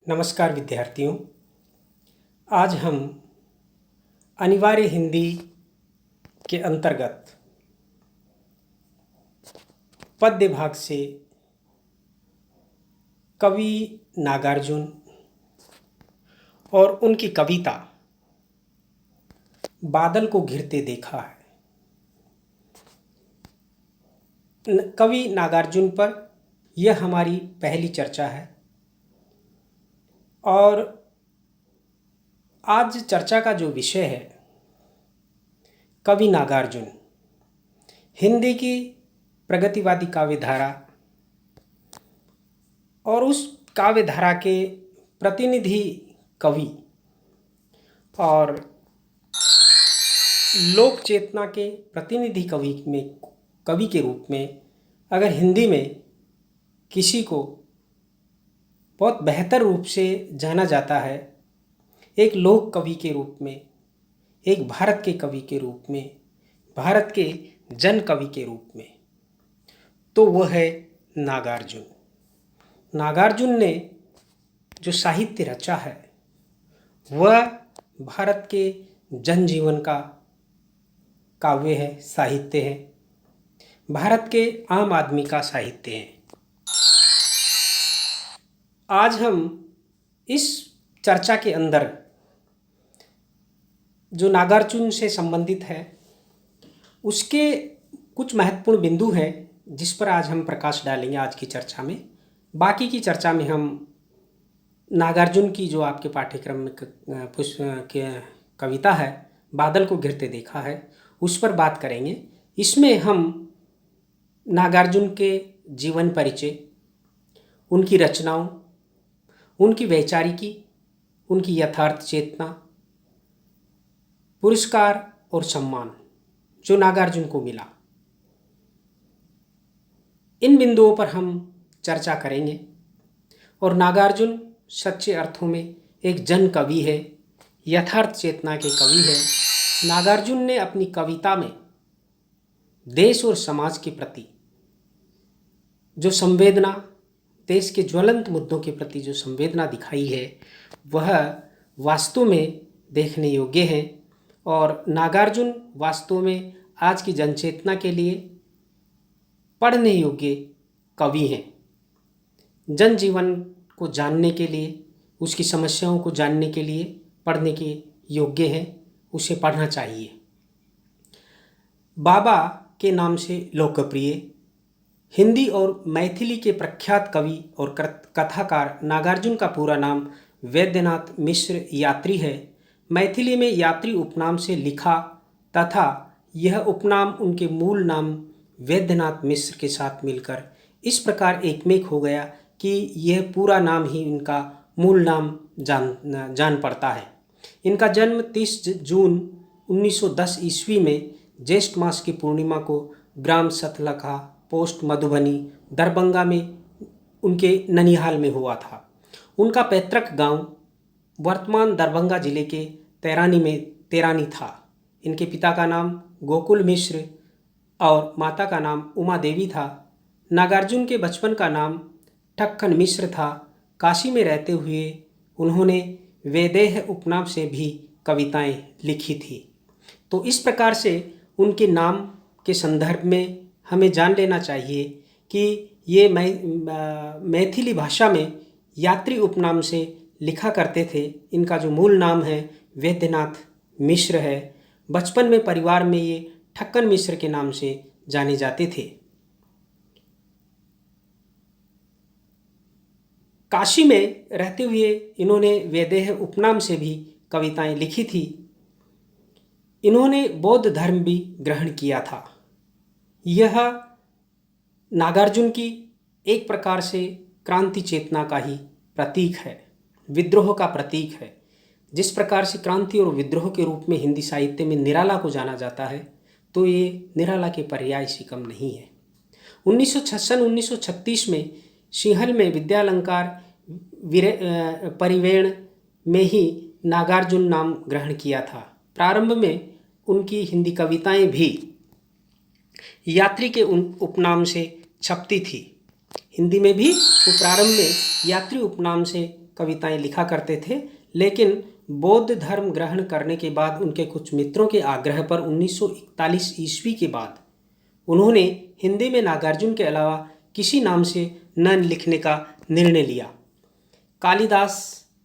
नमस्कार विद्यार्थियों। आज हम अनिवार्य हिंदी के अंतर्गत पद्य भाग से कवि नागार्जुन और उनकी कविता बादल को घिरते देखा है। कवि नागार्जुन पर यह हमारी पहली चर्चा है और आज चर्चा का जो विषय है कवि नागार्जुन, हिंदी की प्रगतिवादी काव्यधारा और उस काव्यधारा के प्रतिनिधि कवि और लोक चेतना के प्रतिनिधि कवि के रूप में अगर हिंदी में किसी को बहुत बेहतर रूप से जाना जाता है, एक लोक कवि के रूप में, एक भारत के कवि के रूप में, भारत के जन कवि के रूप में, तो वह है नागार्जुन। नागार्जुन ने जो साहित्य रचा है वह भारत के जनजीवन का काव्य है, साहित्य है, भारत के आम आदमी का साहित्य है। आज हम इस चर्चा के अंदर जो नागार्जुन से संबंधित है उसके कुछ महत्वपूर्ण बिंदु हैं जिस पर आज हम प्रकाश डालेंगे आज की चर्चा में। बाकी की चर्चा में हम नागार्जुन की जो आपके पाठ्यक्रम में कविता है बादल को घिरते देखा है उस पर बात करेंगे। इसमें हम नागार्जुन के जीवन परिचय, उनकी रचनाओं, उनकी वैचारिकी, उनकी यथार्थ चेतना, पुरस्कार और सम्मान जो नागार्जुन को मिला, इन बिंदुओं पर हम चर्चा करेंगे। और नागार्जुन सच्चे अर्थों में एक जन कवि है, यथार्थ चेतना के कवि है। नागार्जुन ने अपनी कविता में देश और समाज के प्रति जो संवेदना, देश के ज्वलंत मुद्दों के प्रति जो संवेदना दिखाई है वह वास्तव में देखने योग्य है। और नागार्जुन वास्तव में आज की जनचेतना के लिए पढ़ने योग्य कवि हैं। जनजीवन को जानने के लिए, उसकी समस्याओं को जानने के लिए पढ़ने के योग्य है, उसे पढ़ना चाहिए। बाबा के नाम से लोकप्रिय हिंदी और मैथिली के प्रख्यात कवि और कथाकार नागार्जुन का पूरा नाम वैद्यनाथ मिश्र यात्री है। मैथिली में यात्री उपनाम से लिखा तथा यह उपनाम उनके मूल नाम वैद्यनाथ मिश्र के साथ मिलकर इस प्रकार एकमेक हो गया कि यह पूरा नाम ही इनका मूल नाम जान पड़ता है। इनका जन्म 30 जून 1910 ईस्वी में ज्येष्ठ मास की पूर्णिमा को ग्राम सतलखा, पोस्ट मधुबनी, दरभंगा में उनके ननिहाल में हुआ था। उनका पैतृक गांव वर्तमान दरभंगा जिले के तेरानी था। इनके पिता का नाम गोकुल मिश्र और माता का नाम उमा देवी था। नागार्जुन के बचपन का नाम ठक्कन मिश्र था। काशी में रहते हुए उन्होंने वैदेह उपनाम से भी कविताएं लिखी थी। तो इस प्रकार से उनके नाम के संदर्भ में हमें जान लेना चाहिए कि ये मैथिली भाषा में यात्री उपनाम से लिखा करते थे। इनका जो मूल नाम है वैद्यनाथ मिश्र है। बचपन में परिवार में ये ठक्कन मिश्र के नाम से जाने जाते थे। काशी में रहते हुए इन्होंने वैदेह उपनाम से भी कविताएं लिखी थी। इन्होंने बौद्ध धर्म भी ग्रहण किया था। यह नागार्जुन की एक प्रकार से क्रांति चेतना का ही प्रतीक है, विद्रोह का प्रतीक है। जिस प्रकार से क्रांति और विद्रोह के रूप में हिंदी साहित्य में निराला को जाना जाता है तो ये निराला के पर्याय से कम नहीं है। 1936 में सिंहल में विद्यालंकार परिवेण में ही नागार्जुन नाम ग्रहण किया था। प्रारंभ में उनकी हिंदी कविताएं भी यात्री के उपनाम से छपती थी। हिंदी में भी वो प्रारंभ में यात्री उपनाम से कविताएं लिखा करते थे, लेकिन बौद्ध धर्म ग्रहण करने के बाद उनके कुछ मित्रों के आग्रह पर 1941 ईस्वी के बाद उन्होंने हिंदी में नागार्जुन के अलावा किसी नाम से न लिखने का निर्णय लिया। कालिदास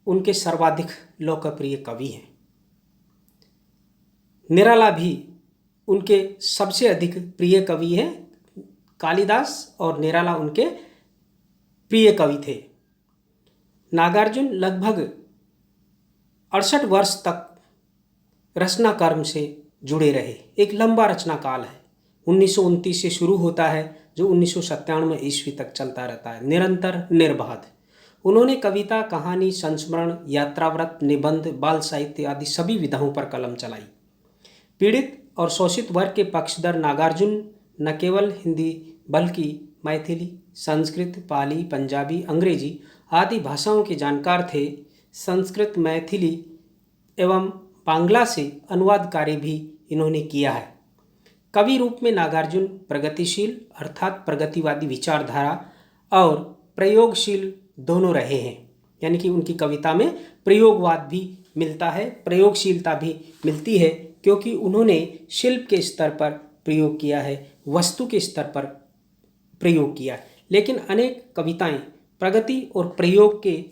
उनके सर्वाधिक लोकप्रिय कवि हैं। निराला भी उनके सबसे अधिक प्रिय कवि हैं। कालिदास और निराला उनके प्रिय कवि थे। नागार्जुन लगभग 68 वर्ष तक रचना कर्म से जुड़े रहे। एक लंबा रचना काल है, 1929 से शुरू होता है जो 1997 ईस्वी तक चलता रहता है, निरंतर निर्बाध। उन्होंने कविता, कहानी, संस्मरण, यात्राव्रत, निबंध, बाल साहित्य आदि सभी विधाओं पर कलम चलाई। पीड़ित और शोषित वर्ग के पक्षधर नागार्जुन न केवल हिंदी बल्कि मैथिली, संस्कृत, पाली, पंजाबी, अंग्रेजी आदि भाषाओं के जानकार थे। संस्कृत, मैथिली एवं बांग्ला से अनुवाद कार्य भी इन्होंने किया है। कवि रूप में नागार्जुन प्रगतिशील अर्थात प्रगतिवादी विचारधारा और प्रयोगशील दोनों रहे हैं, यानी कि उनकी कविता में प्रयोगवाद भी मिलता है, प्रयोगशीलता भी मिलती है, क्योंकि उन्होंने शिल्प के स्तर पर प्रयोग किया है, वस्तु के स्तर पर प्रयोग किया है। लेकिन अनेक कविताएं प्रगति और प्रयोग के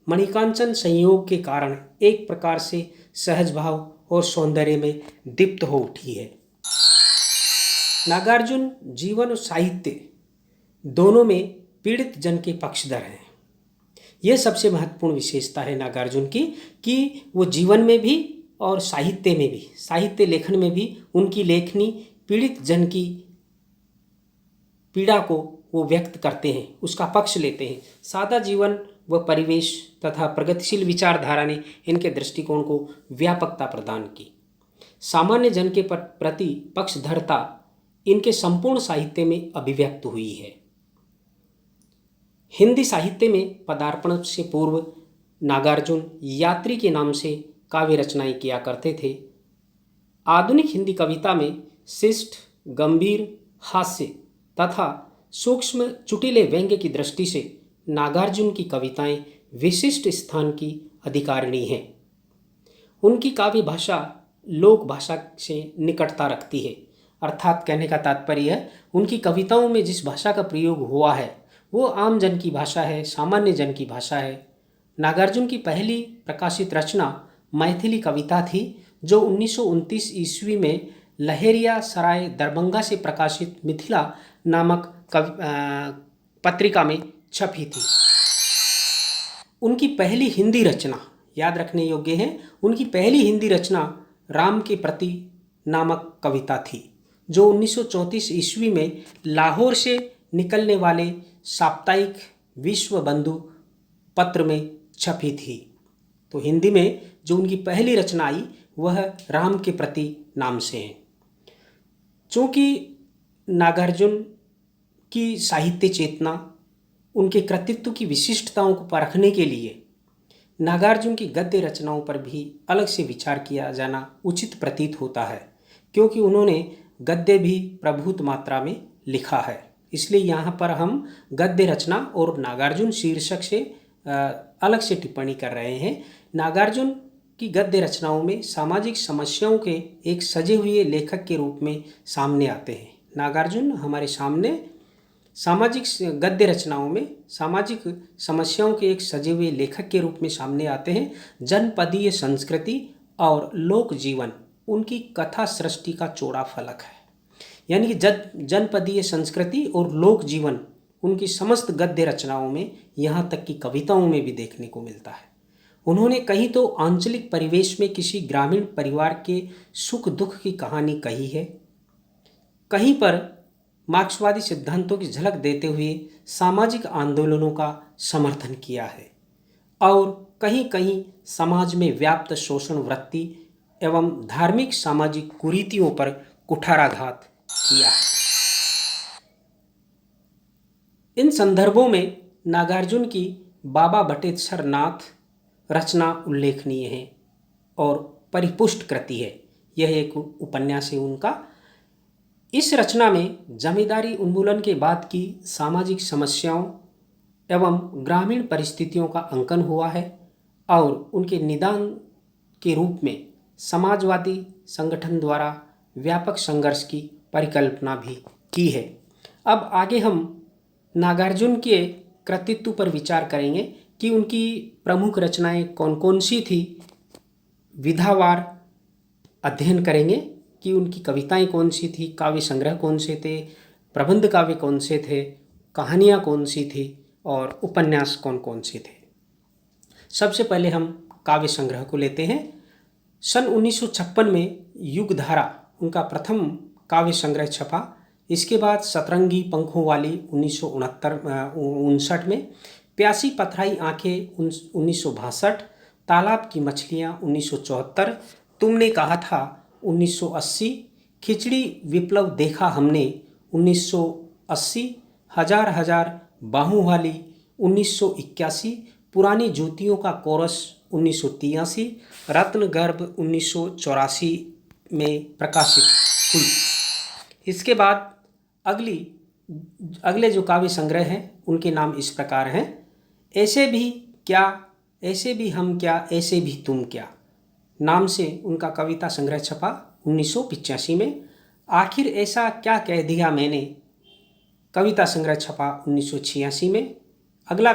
मणिकांचन संयोग के कारण एक प्रकार से सहज भाव और सौंदर्य में दीप्त हो उठी है। नागार्जुन जीवन और साहित्य दोनों में पीड़ित जन के पक्षधर हैं। यह सबसे महत्वपूर्ण विशेषता है नागार्जुन की कि वो जीवन में भी और साहित्य में भी, साहित्य लेखन में भी उनकी लेखनी पीड़ित जन की पीड़ा को वो व्यक्त करते हैं, उसका पक्ष लेते हैं। सादा जीवन व परिवेश तथा प्रगतिशील विचारधारा ने इनके दृष्टिकोण को व्यापकता प्रदान की। सामान्य जन के प्रति पक्षधरता इनके संपूर्ण साहित्य में अभिव्यक्त हुई है। हिंदी साहित्य में पदार्पण से पूर्व नागार्जुन यात्री के नाम से काव्य रचनाएं किया करते थे। आधुनिक हिंदी कविता में शिष्ट, गंभीर, हास्य तथा सूक्ष्म चुटीले व्यंग्य की दृष्टि से नागार्जुन की कविताएं विशिष्ट स्थान की अधिकारिणी हैं। उनकी काव्य भाषा लोक भाषा से निकटता रखती है, अर्थात कहने का तात्पर्य है उनकी कविताओं में जिस भाषा का प्रयोग हुआ है वो आम जन की भाषा है, सामान्य जन की भाषा है। नागार्जुन की पहली प्रकाशित रचना मैथिली कविता थी, जो 1929 ईस्वी में लहेरिया सराय दरभंगा से प्रकाशित मिथिला नामक पत्रिका में छपी थी। उनकी पहली हिंदी रचना याद रखने योग्य है, उनकी पहली हिंदी रचना राम के प्रति नामक कविता थी, जो 1934 ईस्वी में लाहौर से निकलने वाले साप्ताहिक विश्व बंधु पत्र में छपी थी। तो हिंदी में जो उनकी पहली रचना आई वह राम के प्रति नाम से है। चूँकि नागार्जुन की साहित्य चेतना, उनके कृतित्व की विशिष्टताओं को परखने के लिए नागार्जुन की गद्य रचनाओं पर भी अलग से विचार किया जाना उचित प्रतीत होता है, क्योंकि उन्होंने गद्य भी प्रभुत मात्रा में लिखा है। इसलिए यहाँ पर हम गद्य रचना और नागार्जुन शीर्षक से अलग से टिप्पणी कर रहे हैं। नागार्जुन की गद्य रचनाओं में सामाजिक समस्याओं के एक सजे हुए लेखक के रूप में सामने आते हैं। नागार्जुन हमारे सामने सामाजिक गद्य रचनाओं में सामाजिक समस्याओं के एक सजे हुए लेखक के रूप में सामने आते हैं। जनपदीय संस्कृति और लोक जीवन उनकी कथा सृष्टि का चौड़ा फलक है, यानी कि जनपदीय संस्कृति और लोक जीवन उनकी समस्त गद्य रचनाओं में, यहाँ तक कि कविताओं में भी देखने को मिलता है। उन्होंने कहीं तो आंचलिक परिवेश में किसी ग्रामीण परिवार के सुख दुख की कहानी कही है, कहीं पर मार्क्सवादी सिद्धांतों की झलक देते हुए सामाजिक आंदोलनों का समर्थन किया है, और कहीं कहीं समाज में व्याप्त शोषण वृत्ति एवं धार्मिक सामाजिक कुरीतियों पर कुठाराघात किया है। इन संदर्भों में नागार्जुन की बाबा बटेश्वर नाथ रचना उल्लेखनीय है और परिपुष्ट कृति है। यह एक उपन्यास है उनका। इस रचना में जमींदारी उन्मूलन के बाद की सामाजिक समस्याओं एवं ग्रामीण परिस्थितियों का अंकन हुआ है और उनके निदान के रूप में समाजवादी संगठन द्वारा व्यापक संघर्ष की परिकल्पना भी की है। अब आगे हम नागार्जुन के कृतित्व पर विचार करेंगे कि उनकी प्रमुख रचनाएं कौन कौन सी थी। विधावार अध्ययन करेंगे कि उनकी कविताएं कौन सी थी, काव्य संग्रह कौन से थे, प्रबंध काव्य कौन से थे, कहानियाँ कौन सी थी और उपन्यास कौन कौन से थे। सबसे पहले हम काव्य संग्रह को लेते हैं। सन 1956 में युगधारा उनका प्रथम काव्य संग्रह छपा। इसके बाद सतरंगी पंखों वाली 1959 में, प्यासी पथराई आंखें 1962, तालाब की मछलियाँ 1974, तुमने कहा था 1980, खिचड़ी विप्लव देखा हमने 1980, हजार हजार बाहों वाली 1981, पुरानी जूतियों का कोरस 1983, रत्नगर्भ 1984 में प्रकाशित हुई। इसके बाद अगले जो काव्य संग्रह हैं उनके नाम इस प्रकार हैं। ऐसे भी क्या, ऐसे भी हम क्या, ऐसे भी तुम क्या नाम से उनका कविता संग्रह छपा 1985 में। आखिर ऐसा क्या कह दिया मैंने कविता संग्रह छपा 1986 में। अगला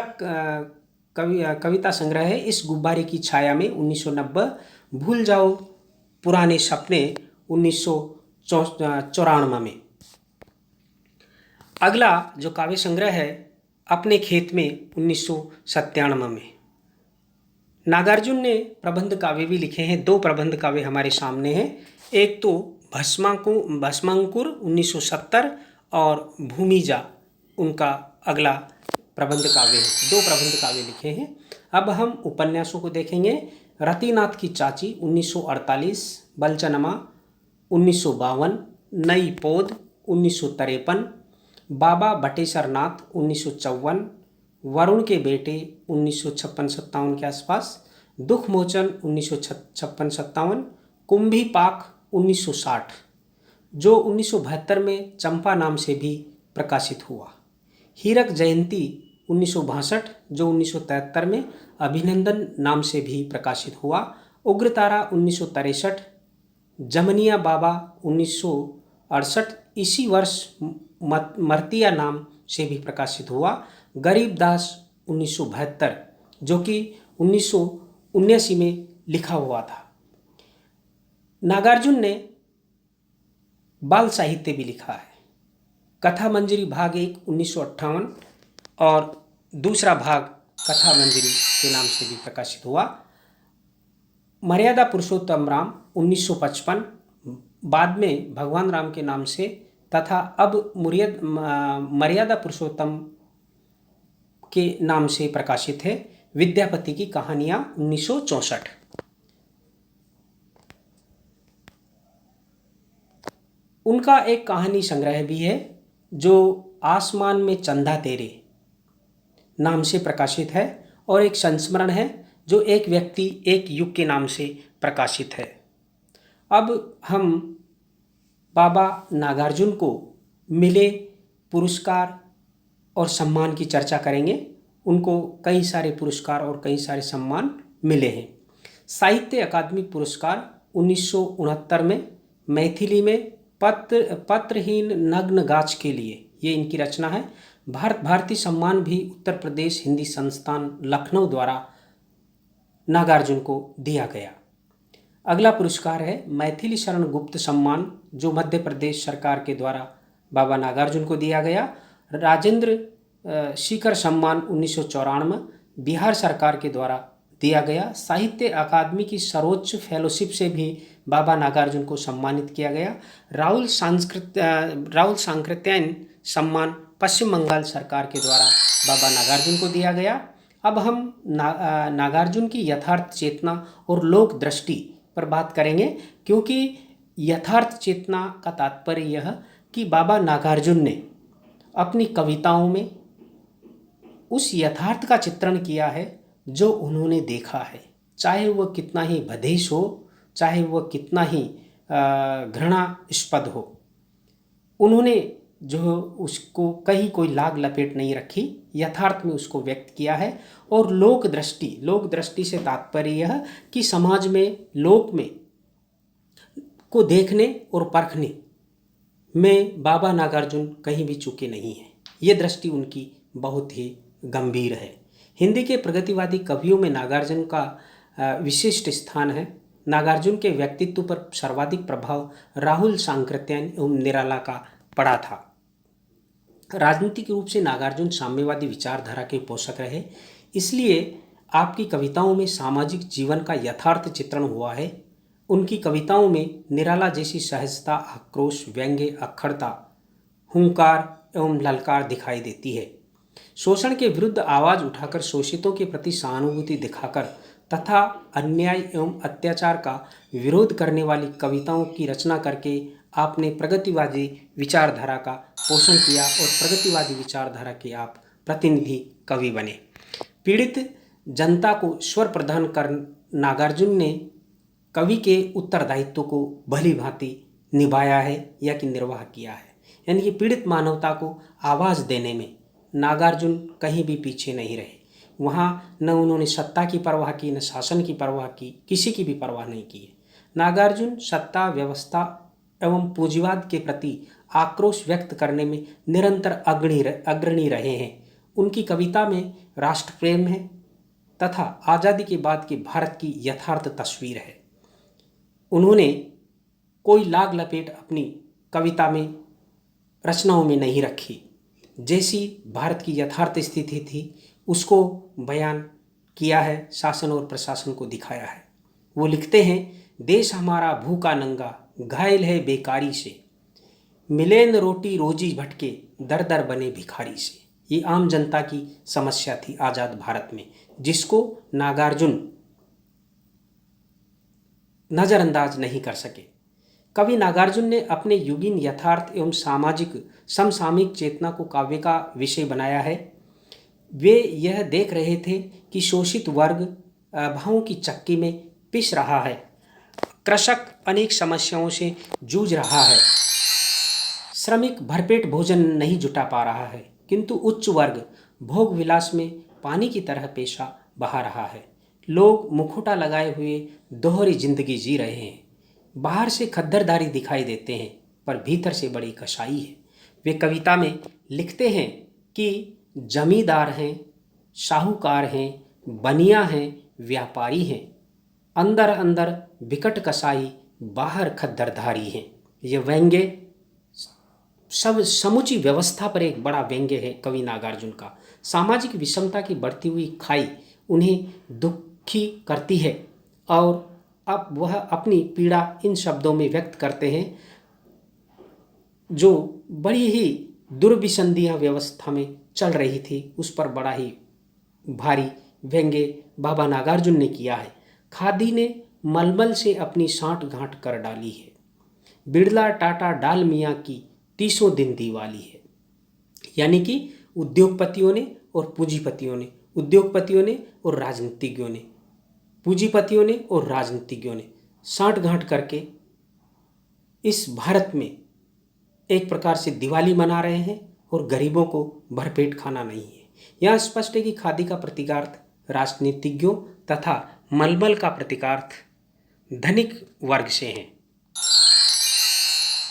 कविता संग्रह है इस गुब्बारे की छाया में 1990, भूल जाओ पुराने सपने 1994 में। अगला जो काव्य संग्रह है अपने खेत में 1997 में। नागार्जुन ने प्रबंध काव्य भी लिखे हैं। 2 प्रबंध काव्य हमारे सामने हैं। एक तो भस्मांकुर 1970 और भूमिजा उनका अगला प्रबंध काव्य है। 2 प्रबंध काव्य लिखे हैं। अब हम उपन्यासों को देखेंगे। रतिनाथ की चाची 1948, बलचनमा 1952, नई पौध 1953, बाबा बटेश्वर नाथ 1954, वरुण के बेटे 1956-57 के आसपास, दुख मोचन 1956-57, कुंभी पाक 1960 जो 1972 में चंपा नाम से भी प्रकाशित हुआ, हीरक जयंती 1962 जो 1973 में अभिनंदन नाम से भी प्रकाशित हुआ, उग्रतारा 1963, जमनिया बाबा 1968 इसी वर्ष मर्तिया नाम से भी प्रकाशित हुआ, गरीबदास 1972 जो कि 1979 में लिखा हुआ था। नागार्जुन ने बाल साहित्य भी लिखा है। कथा मंजरी भाग 1 1958 और दूसरा भाग कथा मंजरी के नाम से भी प्रकाशित हुआ। मर्यादा पुरुषोत्तम राम 1955 बाद में भगवान राम के नाम से तथा अब मर्यादा पुरुषोत्तम के नाम से प्रकाशित है। विद्यापति की कहानियां 1964। उनका एक कहानी संग्रह भी है जो आसमान में चंदा तेरे नाम से प्रकाशित है और एक संस्मरण है जो एक व्यक्ति एक युग के नाम से प्रकाशित है। अब हम बाबा नागार्जुन को मिले पुरस्कार और सम्मान की चर्चा करेंगे। उनको कई सारे पुरस्कार और कई सारे सम्मान मिले हैं। साहित्य अकादमी पुरस्कार 1969 में मैथिली में पत्रहीन नग्न गाछ के लिए, ये इनकी रचना है। भारतीय सम्मान भी उत्तर प्रदेश हिंदी संस्थान लखनऊ द्वारा नागार्जुन को दिया गया। अगला पुरस्कार है मैथिली शरण गुप्त सम्मान जो मध्य प्रदेश सरकार के द्वारा बाबा नागार्जुन को दिया गया। राजेंद्र शिखर सम्मान 1994 बिहार सरकार के द्वारा दिया गया। साहित्य अकादमी की सर्वोच्च फेलोशिप से भी बाबा नागार्जुन को सम्मानित किया गया। राहुल सांकृत्यायन सम्मान पश्चिम बंगाल सरकार के द्वारा बाबा नागार्जुन को दिया गया। अब हम नागार्जुन की यथार्थ चेतना और लोक दृष्टि पर बात करेंगे, क्योंकि यथार्थ चेतना का तात्पर्य यह कि बाबा नागार्जुन ने अपनी कविताओं में उस यथार्थ का चित्रण किया है जो उन्होंने देखा है, चाहे वह कितना ही बधेश हो, चाहे वह कितना ही घृणास्पद हो। उन्होंने जो उसको कहीं कोई लाग लपेट नहीं रखी, यथार्थ में उसको व्यक्त किया है। और लोक दृष्टि से तात्पर्य यह कि समाज में, लोक में को देखने और परखने में बाबा नागार्जुन कहीं भी चूके नहीं हैं। ये दृष्टि उनकी बहुत ही गंभीर है। हिंदी के प्रगतिवादी कवियों में नागार्जुन का विशिष्ट स्थान है। नागार्जुन के व्यक्तित्व पर सर्वाधिक प्रभाव राहुल सांकृत्यायन एवं निराला का पड़ा था। राजनीतिक रूप से नागार्जुन साम्यवादी विचारधारा के पोषक रहे, इसलिए आपकी कविताओं में सामाजिक जीवन का यथार्थ चित्रण हुआ है। उनकी कविताओं में निराला जैसी सहजता, आक्रोश, व्यंग्य, अक्खड़ता, हुंकार एवं ललकार दिखाई देती है। शोषण के विरुद्ध आवाज उठाकर, शोषितों के प्रति सहानुभूति दिखाकर तथा अन्याय एवं अत्याचार का विरोध करने वाली कविताओं की रचना करके आपने प्रगतिवादी विचारधारा का पोषण किया और प्रगतिवादी विचारधारा के आप प्रतिनिधि कवि बने। पीड़ित जनता को स्वर प्रदान कर नागार्जुन ने कवि के उत्तरदायित्व को भली भांति निभाया है या कि निर्वाह किया है। यानी कि पीड़ित मानवता को आवाज़ देने में नागार्जुन कहीं भी पीछे नहीं रहे। वहाँ न उन्होंने सत्ता की परवाह की, न शासन की परवाह की, किसी की भी परवाह नहीं की है। नागार्जुन सत्ता, व्यवस्था एवं पूंजीवाद के प्रति आक्रोश व्यक्त करने में निरंतर अग्रणी रहे हैं। उनकी कविता में राष्ट्र प्रेम है तथा आज़ादी के बाद के भारत की यथार्थ तस्वीर है। उन्होंने कोई लाग लपेट अपनी कविता में, रचनाओं में नहीं रखी। जैसी भारत की यथार्थ स्थिति थी उसको बयान किया है, शासन और प्रशासन को दिखाया है। वो लिखते हैं, देश हमारा भूखा नंगा, घायल है बेकारी से, मिले न रोटी रोजी भटके, दर दर बने भिखारी से। ये आम जनता की समस्या थी आज़ाद भारत में, जिसको नागार्जुन नज़रअंदाज नहीं कर सके। कवि नागार्जुन ने अपने युगीन यथार्थ एवं सामाजिक समसामयिक चेतना को काव्य का विषय बनाया है। वे यह देख रहे थे कि शोषित वर्ग भावों की चक्की में पिस रहा है, कृषक अनेक समस्याओं से जूझ रहा है, श्रमिक भरपेट भोजन नहीं जुटा पा रहा है, किंतु उच्च वर्ग भोग विलास में पानी की तरह पेशा बहा रहा है। लोग मुखौटा लगाए हुए दोहरी जिंदगी जी रहे हैं। बाहर से खद्दरदारी दिखाई देते हैं पर भीतर से बड़ी कसाई है। वे कविता में लिखते हैं कि जमींदार हैं, साहूकार हैं, बनिया हैं, व्यापारी हैं, अंदर अंदर विकट कसाई, बाहर खद्दरधारी हैं। यह व्यंग्य सब समुची व्यवस्था पर एक बड़ा व्यंग्य है कवि नागार्जुन का। सामाजिक विषमता की बढ़ती हुई खाई उन्हें दुखी करती है और अब वह अपनी पीड़ा इन शब्दों में व्यक्त करते हैं, जो बड़ी ही दुर्विसंधियाँ व्यवस्था में चल रही थी उस पर बड़ा ही भारी व्यंग्य बाबा नागार्जुन ने किया है। खादी ने मलमल से अपनी साँठ गांठ कर डाली है, बिड़ला टाटा डाल मियाँ की 30 दिन दिवाली है। यानी कि उद्योगपतियों ने और पूंजीपतियों ने, उद्योगपतियों ने और राजनीतिज्ञों ने, पूंजीपतियों ने और राजनीतिज्ञों ने साँठ गांठ करके इस भारत में एक प्रकार से दिवाली मना रहे हैं और गरीबों को भरपेट खाना नहीं है। यहाँ स्पष्ट है कि खादी का प्रतीकार्थ राजनीतिज्ञों तथा मलमल का प्रतीकार्थ धनिक वर्ग से है।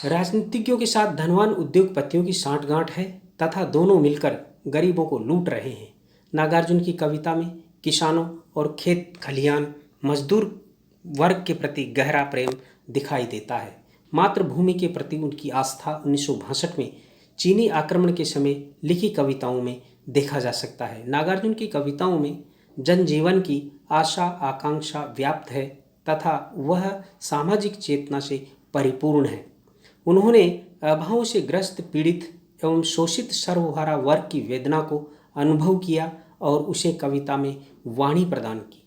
राजनीतिज्ञों के साथ धनवान उद्योगपतियों की साँठगांठ है तथा दोनों मिलकर गरीबों को लूट रहे हैं। नागार्जुन की कविता में किसानों और खेत खलिहान मजदूर वर्ग के प्रति गहरा प्रेम दिखाई देता है। मातृभूमि के प्रति उनकी आस्था 1962 में चीनी आक्रमण के समय लिखी कविताओं में देखा जा सकता है। नागार्जुन की कविताओं में जनजीवन की आशा आकांक्षा व्याप्त है तथा वह सामाजिक चेतना से परिपूर्ण है। उन्होंने अभावों से ग्रस्त, पीड़ित एवं शोषित सर्वहारा वर्ग की वेदना को अनुभव किया और उसे कविता में वाणी प्रदान की।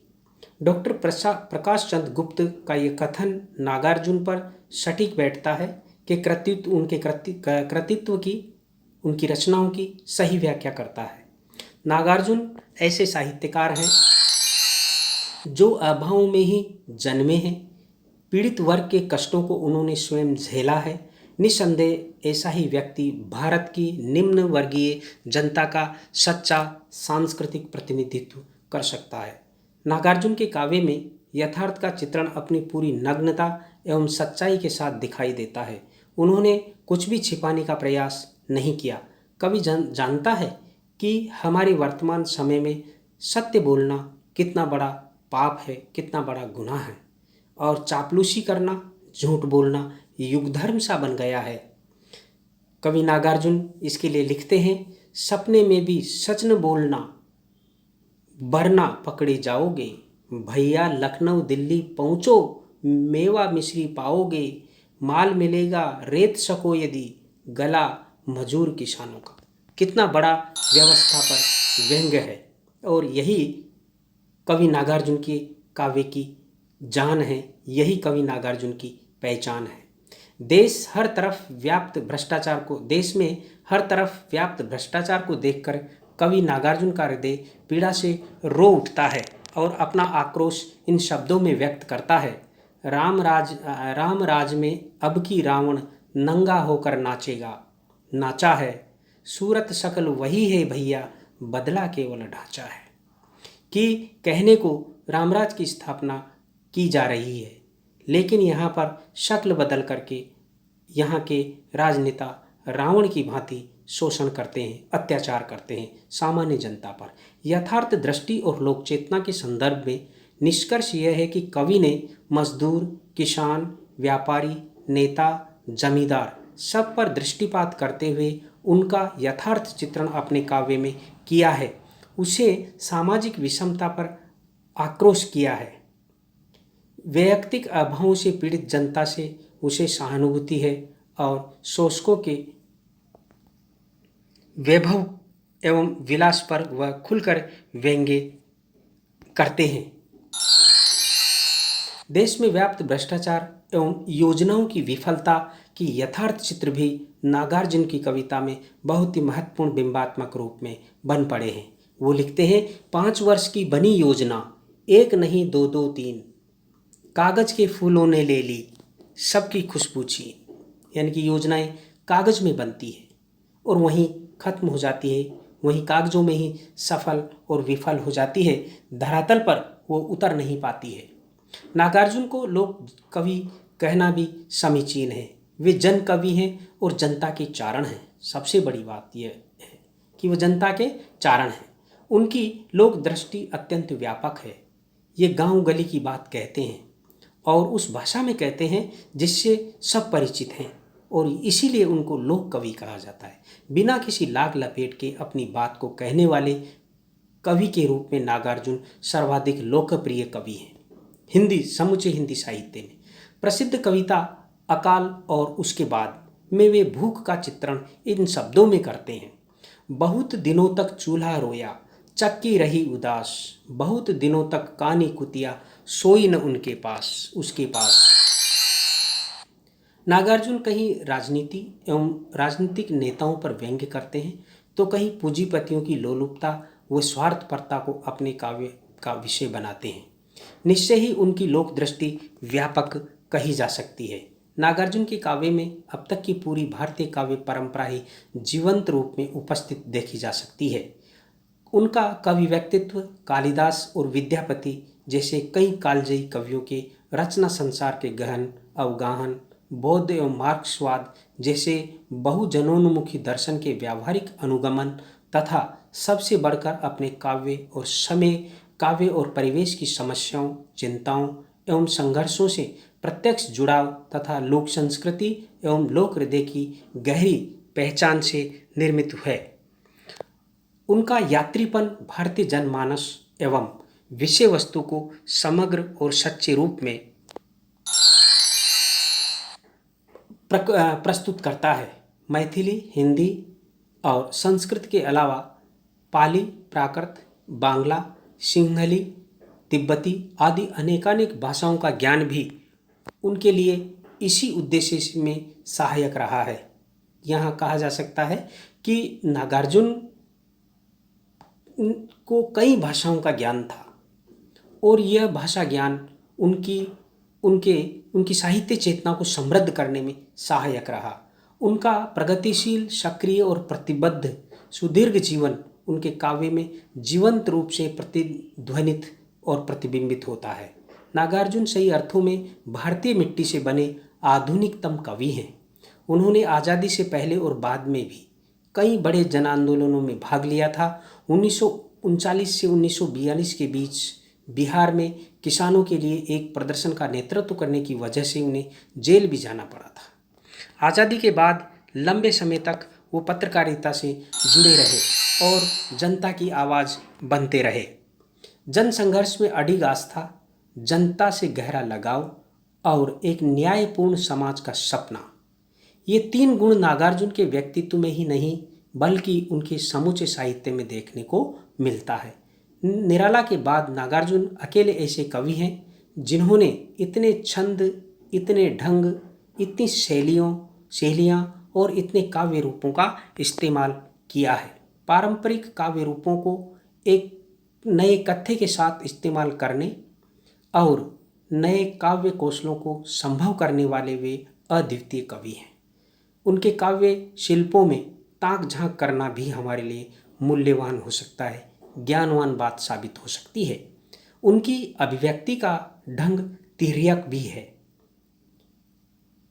डॉक्टर प्रकाश चंद्र गुप्त का ये कथन नागार्जुन पर सटीक बैठता है कि उनके कृतित्व की, उनकी रचनाओं की सही व्याख्या करता है। नागार्जुन ऐसे साहित्यकार हैं जो अभावों में ही जन्मे हैं। पीड़ित वर्ग के कष्टों को उन्होंने स्वयं झेला है निस्संदेह ऐसा ही व्यक्ति भारत की निम्न वर्गीय जनता का सच्चा सांस्कृतिक प्रतिनिधित्व कर सकता है। नागार्जुन के काव्य में यथार्थ का चित्रण अपनी पूरी नग्नता एवं सच्चाई के साथ दिखाई देता है। उन्होंने कुछ भी छिपाने का प्रयास नहीं किया। कवि जानता है कि हमारे वर्तमान समय में सत्य बोलना कितना बड़ा पाप है, कितना बड़ा गुनाह है, और चापलूसी करना, झूठ बोलना युग धर्म सा बन गया है। कवि नागार्जुन इसके लिए लिखते हैं, सपने में भी सच न बोलना, वरना पकड़े जाओगे। भैया लखनऊ दिल्ली पहुँचो, मेवा मिश्री पाओगे। माल मिलेगा रेत सको यदि, गला मजूर किसानों का। कितना बड़ा व्यवस्था पर व्यंग्य है, और यही कवि नागार्जुन के काव्य की जान है, यही कवि नागार्जुन की पहचान है। देश में हर तरफ व्याप्त भ्रष्टाचार को देखकर कवि नागार्जुन का हृदय पीड़ा से रो उठता है और अपना आक्रोश इन शब्दों में व्यक्त करता है। राम राज में अब की रावण नंगा होकर नाचेगा, नाचा है। सूरत शकल वही है भैया, बदला केवल ढांचा है। कि कहने को रामराज की स्थापना की जा रही है, लेकिन यहाँ पर शक्ल बदल करके यहाँ के राजनेता रावण की भांति शोषण करते हैं, अत्याचार करते हैं सामान्य जनता पर। यथार्थ दृष्टि और लोक चेतना के संदर्भ में निष्कर्ष यह है कि कवि ने मजदूर, किसान, व्यापारी, नेता, जमींदार सब पर दृष्टिपात करते हुए उनका यथार्थ चित्रण अपने काव्य में किया है। उसे सामाजिक विषमता पर आक्रोश किया है। वैयक्तिक अभावों से पीड़ित जनता से उसे सहानुभूति है, और शोषकों के वैभव एवं विलास पर वह खुलकर व्यंग्य करते हैं। देश में व्याप्त भ्रष्टाचार एवं योजनाओं की विफलता की यथार्थ चित्र भी नागार्जुन की कविता में बहुत ही महत्वपूर्ण बिंबात्मक रूप में बन पड़े हैं। वो लिखते हैं, 5 वर्ष की बनी योजना, एक नहीं दो दो तीन, कागज के फूलों ने ले ली सबकी खुशबू छीन। यानी कि योजनाएं कागज में बनती है और वहीं खत्म हो जाती है, वहीं कागजों में ही सफल और विफल हो जाती है, धरातल पर वो उतर नहीं पाती है। नागार्जुन को लोक कवि कहना भी समीचीन है। वे जन कवि हैं और जनता के चारण हैं। सबसे बड़ी बात यह है कि वो जनता के चारण हैं। उनकी लोक दृष्टि अत्यंत व्यापक है। ये गांव गली की बात कहते हैं और उस भाषा में कहते हैं जिससे सब परिचित हैं, और इसीलिए उनको लोक कवि कहा जाता है। बिना किसी लाग लपेट के अपनी बात को कहने वाले कवि के रूप में नागार्जुन सर्वाधिक लोकप्रिय कवि हैं। समूचे हिंदी साहित्य में प्रसिद्ध कविता अकाल और उसके बाद में वे भूख का चित्रण इन शब्दों में करते हैं। बहुत दिनों तक चूल्हा रोया, चक्की रही उदास, बहुत दिनों तक कानी कुतिया, सोई न उसके पास। नागार्जुन कहीं राजनीति एवं राजनीतिक नेताओं पर व्यंग्य करते हैं, तो कहीं पूंजीपतियों की लोलुपता व स्वार्थपरता को अपने काव्य का विषय बनाते हैं। निश्चय ही उनकी लोक दृष्टि व्यापक कही जा सकती है। नागार्जुन के काव्य में अब तक की पूरी भारतीय काव्य परंपरा ही जीवंत रूप में उपस्थित देखी जा सकती है। उनका कवि व्यक्तित्व कालिदास और विद्यापति जैसे कई कालजयी कवियों के रचना संसार के गहन अवगाहन, बौद्ध एवं मार्क्सवाद जैसे बहुजनोन्मुखी दर्शन के व्यावहारिक अनुगमन तथा सबसे बढ़कर अपने काव्य और परिवेश की समस्याओं, चिंताओं एवं संघर्षों से प्रत्यक्ष जुड़ाव तथा लोक संस्कृति एवं लोक हृदय की गहरी पहचान से निर्मित है। उनका यात्रीपन भारतीय जनमानस एवं विषय वस्तु को समग्र और सच्चे रूप में प्रस्तुत करता है। मैथिली, हिंदी और संस्कृत के अलावा पाली, प्राकृत, बांग्ला, सिंहली, तिब्बती आदि अनेकानेक भाषाओं का ज्ञान भी उनके लिए इसी उद्देश्य में सहायक रहा है। यहाँ कहा जा सकता है कि नागार्जुन को कई भाषाओं का ज्ञान था और यह भाषा ज्ञान उनकी साहित्य चेतना को समृद्ध करने में सहायक रहा। उनका प्रगतिशील, सक्रिय और प्रतिबद्ध सुदीर्घ जीवन उनके काव्य में जीवंत रूप से प्रतिध्वनित और प्रतिबिंबित होता है। नागार्जुन सही अर्थों में भारतीय मिट्टी से बने आधुनिकतम कवि हैं। उन्होंने आज़ादी से पहले और बाद में भी कई बड़े जन आंदोलनों में भाग लिया था। 1939 से 1942 के बीच बिहार में किसानों के लिए एक प्रदर्शन का नेतृत्व करने की वजह से उन्हें जेल भी जाना पड़ा था। आज़ादी के बाद लंबे समय तक वो पत्रकारिता से जुड़े रहे और जनता की आवाज़ बनते रहे। जन संघर्ष में अडिग आस्था, जनता से गहरा लगाव और एक न्यायपूर्ण समाज का सपना, ये तीन गुण नागार्जुन के व्यक्तित्व में ही नहीं बल्कि उनके समूचे साहित्य में देखने को मिलता है। निराला के बाद नागार्जुन अकेले ऐसे कवि हैं जिन्होंने इतने छंद, इतने ढंग, इतनी शैलियाँ और इतने काव्य रूपों का इस्तेमाल किया है। पारंपरिक काव्य रूपों को एक नए कथ्य के साथ इस्तेमाल करने और नए काव्य कौशलों को संभव करने वाले वे अद्वितीय कवि हैं। उनके काव्य शिल्पों में ताक झांक करना भी हमारे लिए मूल्यवान हो सकता है, ज्ञानवान बात साबित हो सकती है। उनकी अभिव्यक्ति का ढंग तिर्यक भी है,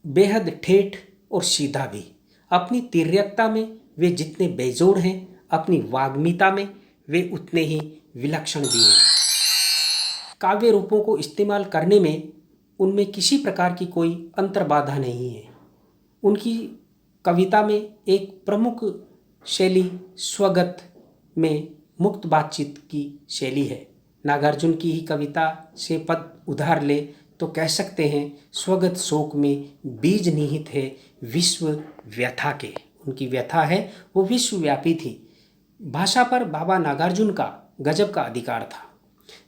बेहद ठेठ और सीधा भी। अपनी तिर्यकता में वे जितने बेजोड़ हैं, अपनी वाग्मिता में वे उतने ही विलक्षण भी हैं। काव्य रूपों को इस्तेमाल करने में उनमें किसी प्रकार की कोई अंतर्बाधा नहीं है। उनकी कविता में एक प्रमुख शैली स्वगत में मुक्त बातचीत की शैली है। नागार्जुन की ही कविता से पद उधार ले तो कह सकते हैं, स्वगत शोक में बीज निहित है विश्व व्यथा के। उनकी व्यथा है वो विश्वव्यापी थी। भाषा पर बाबा नागार्जुन का गजब का अधिकार था।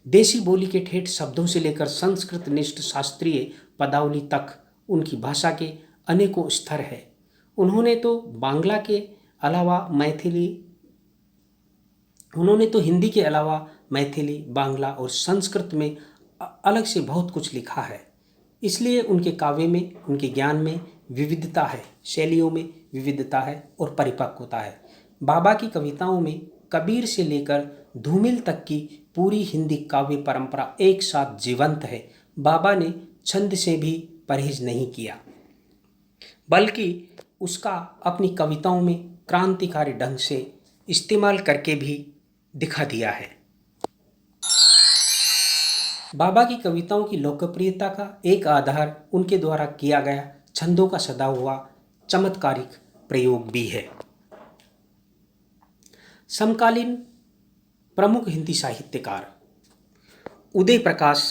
देसी बोली के ठेठ शब्दों से लेकर संस्कृत निष्ठ शास्त्रीय पदावली तक उनकी भाषा के अनेकों स्तर है। उन्होंने तो हिंदी के अलावा मैथिली, बांग्ला और संस्कृत में अलग से बहुत कुछ लिखा है। इसलिए उनके काव्य में, उनके ज्ञान में विविधता है, शैलियों में विविधता है और परिपक्वता है। बाबा की कविताओं में कबीर से लेकर धूमिल तक की पूरी हिंदी काव्य परंपरा एक साथ जीवंत है। बाबा ने छंद से भी परहेज नहीं किया, बल्कि उसका अपनी कविताओं में क्रांतिकारी ढंग से इस्तेमाल करके भी दिखा दिया है। बाबा की कविताओं की लोकप्रियता का एक आधार उनके द्वारा किया गया छंदों का सदा हुआ चमत्कारिक प्रयोग भी है। समकालीन प्रमुख हिंदी साहित्यकार उदय प्रकाश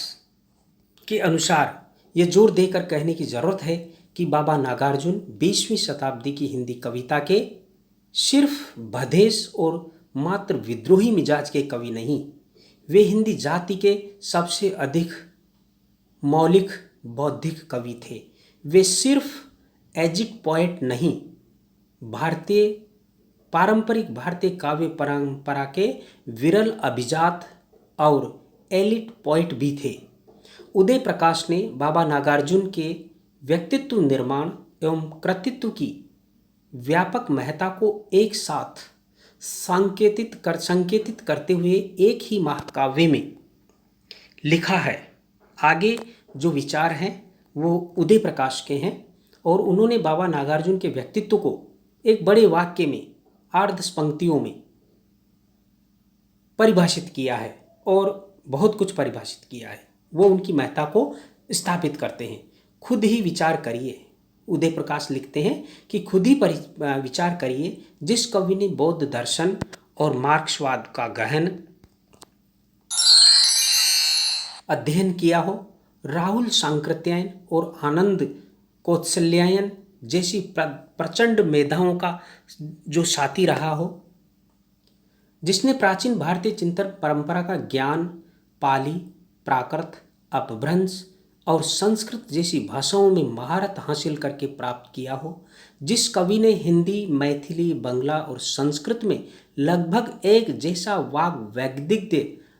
के अनुसार ये जोर देकर कहने की जरूरत है कि बाबा नागार्जुन 20वीं शताब्दी की हिंदी कविता के सिर्फ बधेश और मात्र विद्रोही मिजाज के कवि नहीं, वे हिंदी जाति के सबसे अधिक मौलिक बौद्धिक कवि थे। वे सिर्फ एजिड पोएट नहीं, पारंपरिक भारतीय काव्य परंपरा के विरल अभिजात और एलिट पोएट भी थे। उदय प्रकाश ने बाबा नागार्जुन के व्यक्तित्व निर्माण एवं कृतित्व की व्यापक महत्ता को एक साथ संकेतित करते हुए एक ही महाकाव्य में लिखा है। आगे जो विचार हैं वो उदय प्रकाश के हैं और उन्होंने बाबा नागार्जुन के व्यक्तित्व को एक बड़े वाक्य में, अर्ध पंक्तियों में परिभाषित किया है और बहुत कुछ परिभाषित किया है। वो उनकी महत्ता को स्थापित करते हैं। खुद ही विचार करिए, उदय प्रकाश लिखते हैं कि खुद ही विचार करिए, जिस कवि ने बौद्ध दर्शन और मार्क्सवाद का गहन अध्ययन किया हो, राहुल सांकृत्यायन और आनंद कौत्सल्यायन जैसी प्रचंड मेधाओं का जो साथी रहा हो, जिसने प्राचीन भारतीय चिंतन परंपरा का ज्ञान पाली, प्राकृत, अपभ्रंश और संस्कृत जैसी भाषाओं में महारत हासिल करके प्राप्त किया हो, जिस कवि ने हिंदी, मैथिली, बांग्ला और संस्कृत में लगभग एक जैसा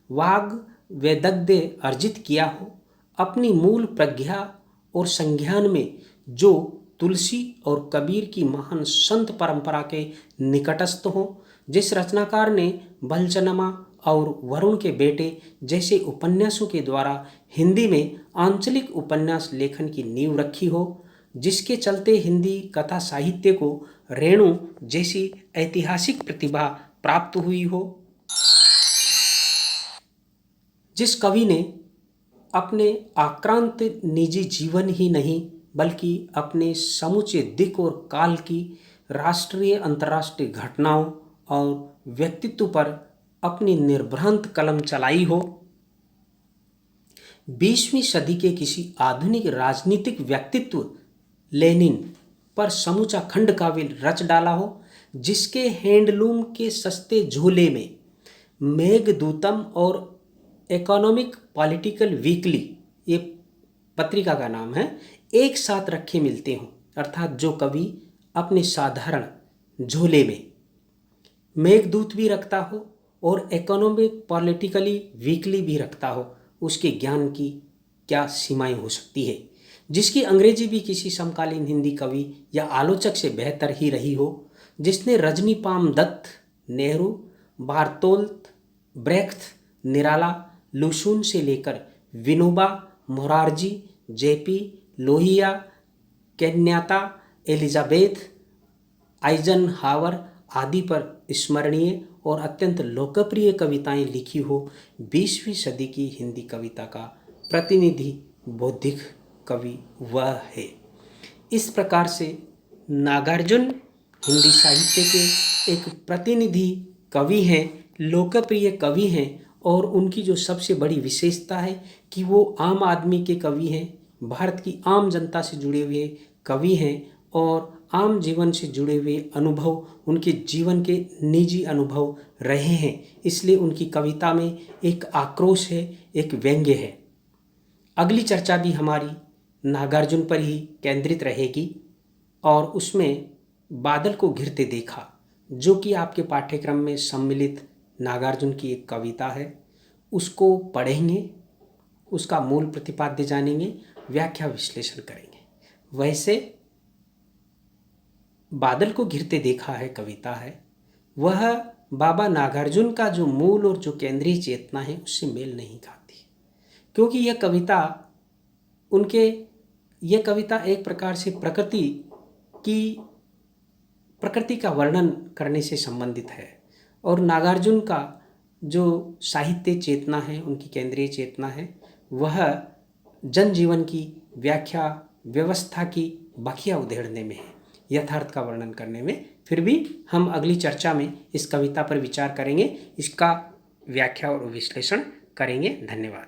वाग वैदग्ध्य अर्जित किया हो, अपनी मूल प्रज्ञा और संज्ञान में जो तुलसी और कबीर की महान संत परंपरा के निकटस्थ हों। जिस रचनाकार ने बलचनमा और वरुण के बेटे जैसे उपन्यासों के द्वारा हिंदी में आंचलिक उपन्यास लेखन की नींव रखी हो, जिसके चलते हिंदी कथा साहित्य को रेणु जैसी ऐतिहासिक प्रतिभा प्राप्त हुई हो। जिस कवि ने अपने आक्रांत निजी जीवन ही नहीं बल्कि अपने समूचे दिक् और काल की राष्ट्रीय अंतर्राष्ट्रीय घटनाओं और व्यक्तित्व पर अपनी निर्भ्रांत कलम चलाई हो। 20वीं सदी के किसी आधुनिक राजनीतिक व्यक्तित्व लेनिन पर समूचा खंड काव्य रच डाला हो, जिसके हैंडलूम के सस्ते झोले में मेघदूतम और इकोनॉमिक पॉलिटिकल वीकली, ये पत्रिका का नाम है, एक साथ रखे मिलते हों। अर्थात जो कवि अपने साधारण झोले में मेघदूत भी रखता हो और इकोनॉमिक पॉलिटिकली वीकली भी रखता हो, उसके ज्ञान की क्या सीमाएं हो सकती है। जिसकी अंग्रेजी भी किसी समकालीन हिंदी कवि या आलोचक से बेहतर ही रही हो, जिसने रजनी पाम दत्त, नेहरू, बारतोल्त ब्रेख्त, निराला, लुशून से लेकर Vinoba, Morarji, JP, Lohia, Kenyatta, Elizabeth, Eisenhower आदि पर स्मरणीय और अत्यंत लोकप्रिय कविताएं लिखी हो। 20वीं सदी की हिंदी कविता का प्रतिनिधि बौद्धिक कवि वह है। इस प्रकार से नागार्जुन हिंदी साहित्य के एक प्रतिनिधि कवि हैं, लोकप्रिय कवि हैं और उनकी जो सबसे बड़ी विशेषता है कि वो आम आदमी के कवि हैं, भारत की आम जनता से जुड़े हुए कवि हैं और आम जीवन से जुड़े हुए अनुभव उनके जीवन के निजी अनुभव रहे हैं। इसलिए उनकी कविता में एक आक्रोश है, एक व्यंग्य है। अगली चर्चा भी हमारी नागार्जुन पर ही केंद्रित रहेगी और उसमें बादल को घिरते देखा, जो कि आपके पाठ्यक्रम में सम्मिलित नागार्जुन की एक कविता है, उसको पढ़ेंगे, उसका मूल प्रतिपाद्य जानेंगे, व्याख्या विश्लेषण करेंगे। वैसे बादल को घिरते देखा है कविता है, वह बाबा नागार्जुन का जो मूल और जो केंद्रीय चेतना है उससे मेल नहीं खाती, क्योंकि यह कविता एक प्रकार से प्रकृति का वर्णन करने से संबंधित है और नागार्जुन का जो साहित्य चेतना है, उनकी केंद्रीय चेतना है, वह जनजीवन की व्याख्या व्यवस्था की बखिया उधेड़ने में है, यथार्थ का वर्णन करने में। फिर भी हम अगली चर्चा में इस कविता पर विचार करेंगे, इसका व्याख्या और विश्लेषण करेंगे। धन्यवाद।